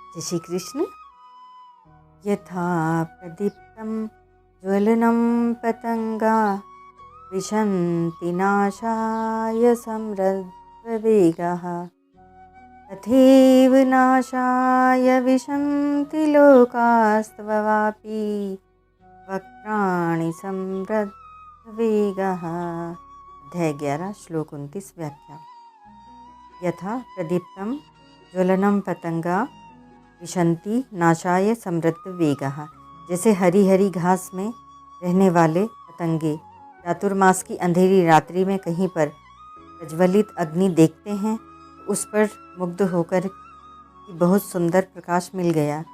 जय श्री कृष्ण। यथा प्रदीप्तं ज्वलनं पतंगा विशन्ति नाशाय समृद्धवेगः तथैव नाशाय विशन्ति लोकास्त्ववापि वक्त्राणि समृद्धवेगः। अध्याय 11 श्लोक 29 व्याख्या। यथा प्रदीप्तं ज्वलनं पतंगा विशन्ति नाशाय समृद्ध वेगः। जैसे हरी हरी घास में रहने वाले पतंगे चातुर्मास की अंधेरी रात्रि में कहीं पर प्रज्वलित अग्नि देखते हैं, उस पर मुग्ध होकर कि बहुत सुंदर प्रकाश मिल गया,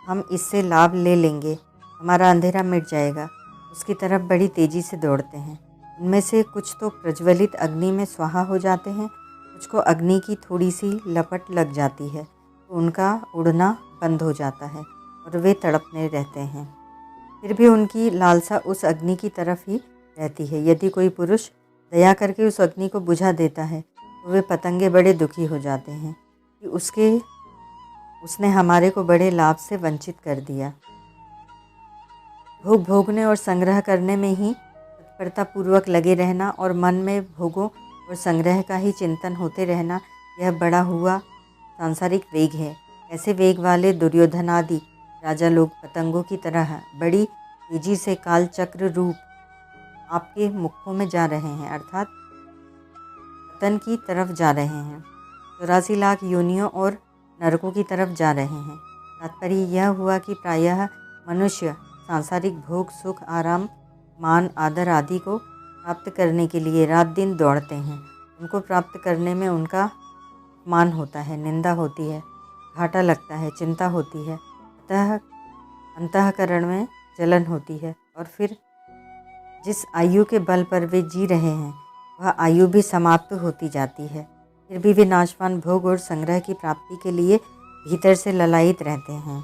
हम इससे लाभ ले लेंगे, हमारा अंधेरा मिट जाएगा, उसकी तरफ बड़ी तेज़ी से दौड़ते हैं। उनमें से कुछ तो प्रज्वलित अग्नि में स्वाहा हो जाते हैं, कुछ को अग्नि की थोड़ी सी लपट लग जाती है तो उनका उड़ना बंद हो जाता है और वे तड़पने रहते हैं। फिर भी उनकी लालसा उस अग्नि की तरफ ही रहती है। यदि कोई पुरुष दया करके उस अग्नि को बुझा देता है तो वे पतंगे बड़े दुखी हो जाते हैं कि उसने हमारे को बड़े लाभ से वंचित कर दिया। भोग भोगने और संग्रह करने में ही तत्परतापूर्वक लगे रहना और मन में भोगों और संग्रह का ही चिंतन होते रहना, यह बड़ा हुआ सांसारिक वेग है। ऐसे वेग वाले दुर्योधनादि राजा लोग पतंगों की तरह बड़ी तेजी से काल चक्र रूप आपके मुखों में जा रहे हैं, अर्थात पतन की तरफ जा रहे हैं। 84 लाख योनियों और नरकों की तरफ जा रहे हैं। तात्पर्य यह हुआ कि प्रायः मनुष्य सांसारिक भोग, सुख, आराम, मान, आदर आदि को प्राप्त करने के लिए रात दिन दौड़ते हैं। उनको प्राप्त करने में उनका अपमान होता है, निंदा होती है, घाटा लगता है, चिंता होती है, अतः अंतःकरण में जलन होती है और फिर जिस आयु के बल पर वे जी रहे हैं वह आयु भी समाप्त होती जाती है। फिर भी वे नाशवान भोग और संग्रह की प्राप्ति के लिए भीतर से ललायित रहते हैं।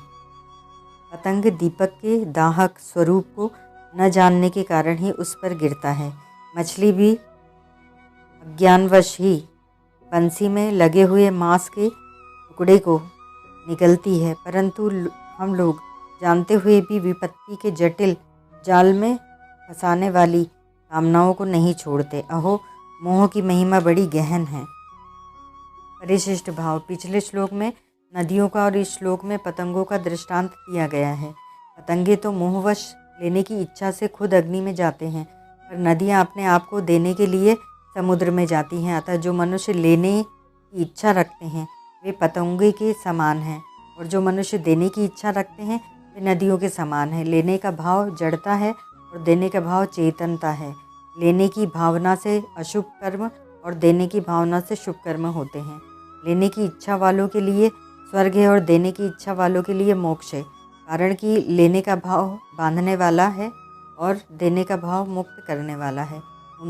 पतंग दीपक के दाहक स्वरूप को न जानने के कारण ही उस पर गिरता है। मछली भी अज्ञानवश ही बंसी में लगे हुए मांस के टुकड़े को निगलती है, परंतु हम लोग जानते हुए भी विपत्ति के जटिल जाल में फंसाने वाली कामनाओं को नहीं छोड़ते। अहो, मोह की महिमा बड़ी गहन है। परिशिष्ट भाव। पिछले श्लोक में नदियों का और इस श्लोक में पतंगों का दृष्टांत दिया गया है। पतंगे तो मोहवश लेने की इच्छा से खुद अग्नि में जाते हैं, पर नदियाँ अपने आप को देने के लिए समुद्र में जाती हैं। अतः जो मनुष्य लेने की इच्छा रखते हैं वे पतंगे के समान हैं, और जो मनुष्य देने की इच्छा रखते हैं वे नदियों के समान हैं। लेने का भाव जड़ता है और देने का भाव चेतनता है। लेने की भावना से अशुभ कर्म और देने की भावना से शुभ कर्म होते हैं। लेने की इच्छा वालों के लिए स्वर्ग है और देने की इच्छा वालों के लिए मोक्ष है, कारण कि लेने का भाव बांधने वाला है और देने का भाव मुक्त करने वाला है।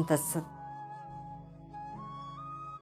तत्सत।